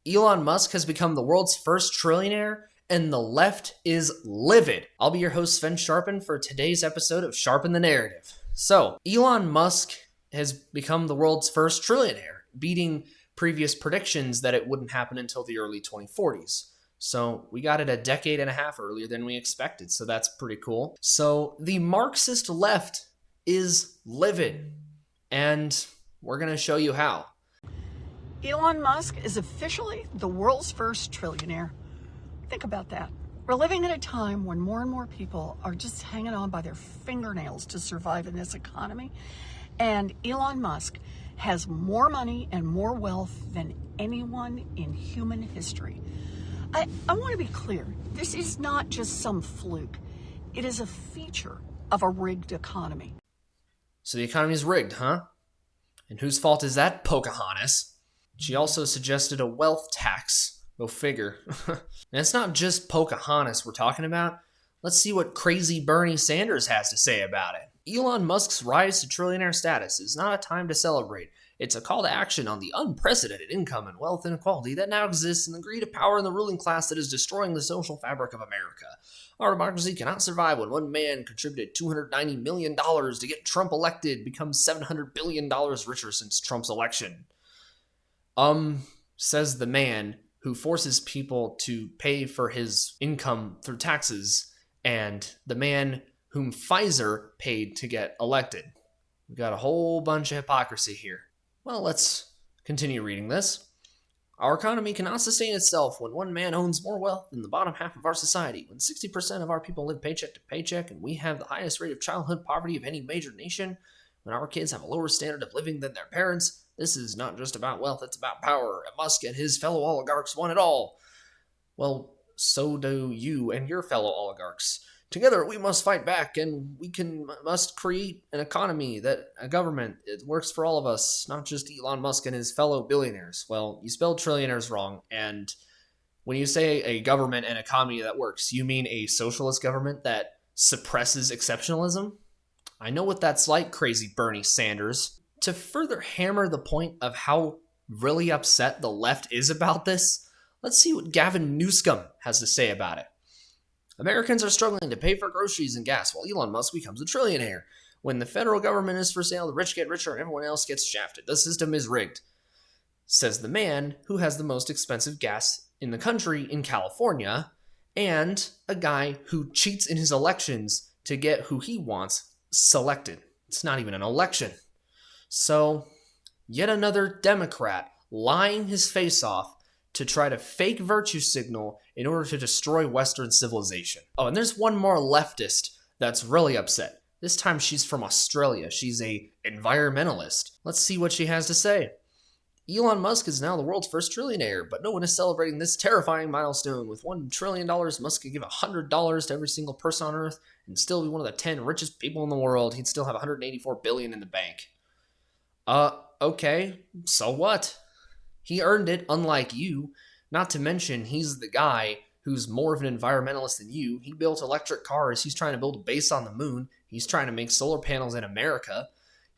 Elon Musk has become the world's first trillionaire, and the left is livid. I'll be your host, Sven Sharpen, for today's episode of Sharpen the Narrative. So, Elon Musk has become the world's first trillionaire, beating previous predictions that it wouldn't happen until the early 2040s. So we got it a decade and a half earlier than we expected, so that's pretty cool. So the Marxist left is livid, and we're going to show you how. Elon Musk is officially the world's first trillionaire. Think about that. We're living in a time when more and more people are just hanging on by their fingernails to survive in this economy. And Elon Musk has more money and more wealth than anyone in human history. I want to be clear. This is not just some fluke. It is a feature of a rigged economy. So the economy is rigged, huh? And whose fault is that, Pocahontas? She also suggested a wealth tax. Go figure. And it's not just Pocahontas we're talking about. Let's see what crazy Bernie Sanders has to say about it. Elon Musk's rise to trillionaire status is not a time to celebrate. It's a call to action on the unprecedented income and wealth inequality that now exists and the greed of power in the ruling class that is destroying the social fabric of America. Our democracy cannot survive when one man contributed $290 million to get Trump elected, becomes $700 billion richer since Trump's election. Says the man who forces people to pay for his income through taxes, and the man whom Pfizer paid to get elected. We got a whole bunch of hypocrisy here. Well, let's continue reading this. Our economy cannot sustain itself when one man owns more wealth than the bottom half of our society, when 60% of our people live paycheck to paycheck, and we have the highest rate of childhood poverty of any major nation, when our kids have a lower standard of living than their parents. This is not just about wealth, it's about power, and Musk and his fellow oligarchs want it all. Well, so do you and your fellow oligarchs. Together, we must fight back, and must create an economy, a government. It works for all of us, not just Elon Musk and his fellow billionaires. Well, you spelled trillionaires wrong, and when you say a government and economy that works, you mean a socialist government that suppresses exceptionalism? I know what that's like, crazy Bernie Sanders. To further hammer the point of how really upset the left is about this, let's see what Gavin Newscum has to say about it. Americans are struggling to pay for groceries and gas while Elon Musk becomes a trillionaire. When the federal government is for sale, the rich get richer and everyone else gets shafted. The system is rigged, says the man who has the most expensive gas in the country in California, and a guy who cheats in his elections to get who he wants selected. It's not even an election. So, yet another Democrat lying his face off to try to fake virtue signal in order to destroy Western civilization. Oh, and there's one more leftist that's really upset. This time she's from Australia. She's a environmentalist. Let's see what she has to say. Elon Musk is now the world's first trillionaire, but no one is celebrating this terrifying milestone. With $1 trillion, Musk could give $100 to every single person on Earth and still be one of the 10 richest people in the world. He'd still have $184 billion in the bank. Okay, so what? He earned it, unlike you. Not to mention, he's the guy who's more of an environmentalist than you. He built electric cars. He's trying to build a base on the moon. He's trying to make solar panels in America.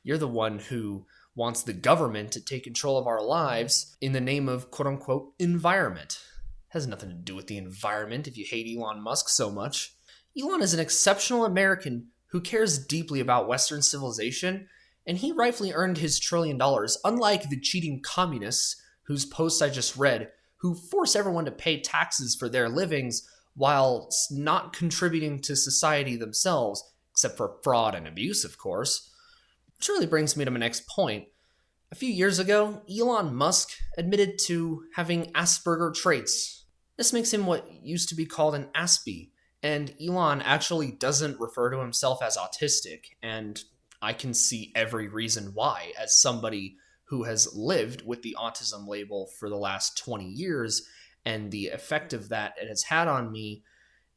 You're the one who wants the government to take control of our lives in the name of quote-unquote environment. Has nothing to do with the environment if you hate Elon Musk so much. Elon is an exceptional American who cares deeply about Western civilization, and he rightfully earned his $1 trillion, unlike the cheating communists whose posts I just read, who force everyone to pay taxes for their livings while not contributing to society themselves, except for fraud and abuse, of course. Which really brings me to my next point. A few years ago, Elon Musk admitted to having Asperger traits. This makes him what used to be called an Aspie, and Elon actually doesn't refer to himself as autistic, and I can see every reason why, as somebody who has lived with the autism label for the last 20 years, and the effect of that it has had on me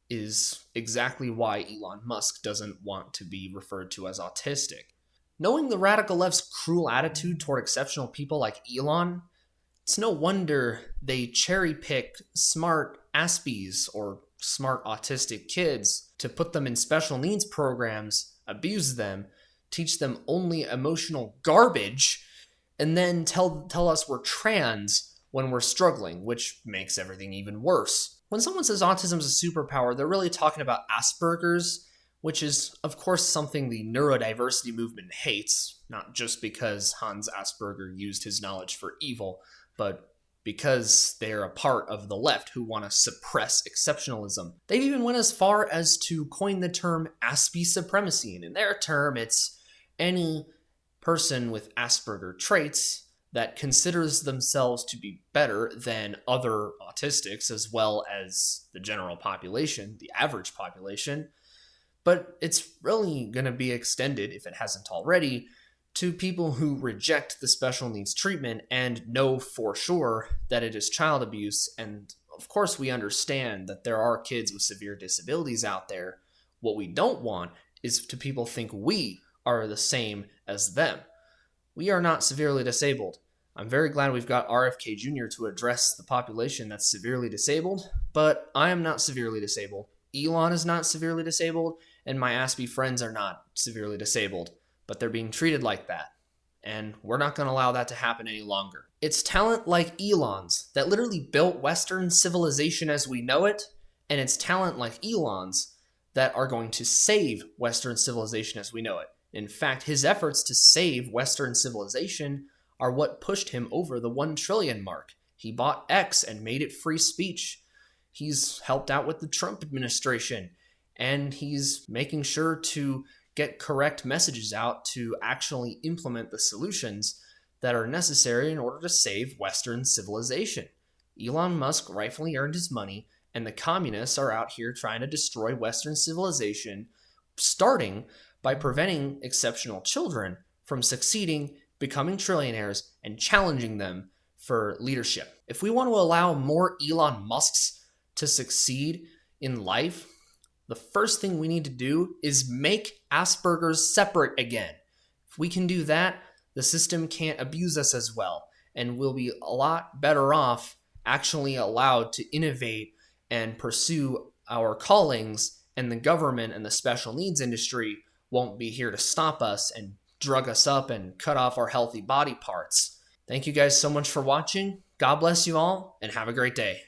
is exactly why Elon Musk doesn't want to be referred to as autistic. Knowing the radical left's cruel attitude toward exceptional people like Elon, it's no wonder they cherry-pick smart Aspies or smart autistic kids to put them in special needs programs, abuse them, teach them only emotional garbage, and then tell us we're trans when we're struggling, which makes everything even worse. When someone says autism is a superpower, they're really talking about Asperger's, which is, of course, something the neurodiversity movement hates, not just because Hans Asperger used his knowledge for evil, but because they're a part of the left who want to suppress exceptionalism. They've even went as far as to coin the term Aspie supremacy, and in their term, it's any person with Asperger traits that considers themselves to be better than other autistics as well as the general population, the average population. But it's really going to be extended, if it hasn't already, to people who reject the special needs treatment and know for sure that it is child abuse. And of course, we understand that there are kids with severe disabilities out there. What we don't want is to people think we are the same as them. We are not severely disabled. I'm very glad we've got RFK Jr. to address the population that's severely disabled, but I am not severely disabled. Elon is not severely disabled, and my Aspie friends are not severely disabled. But they're being treated like that, and we're not going to allow that to happen any longer. It's talent like Elon's that literally built Western civilization as we know it, and it's talent like Elon's that are going to save Western civilization as we know it. In fact, his efforts to save Western civilization are what pushed him over the 1 trillion mark. He bought X and made it free speech. He's helped out with the Trump administration, and he's making sure to get correct messages out to actually implement the solutions that are necessary in order to save Western civilization. Elon Musk rightfully earned his money, and the communists are out here trying to destroy Western civilization, starting by preventing exceptional children from succeeding, becoming trillionaires, and challenging them for leadership. If we want to allow more Elon Musks to succeed in life, the first thing we need to do is make Asperger's separate again. If we can do that, the system can't abuse us as well, and we'll be a lot better off actually allowed to innovate and pursue our callings, and the government and the special needs industry won't be here to stop us and drug us up and cut off our healthy body parts. Thank you guys so much for watching. God bless you all, and have a great day.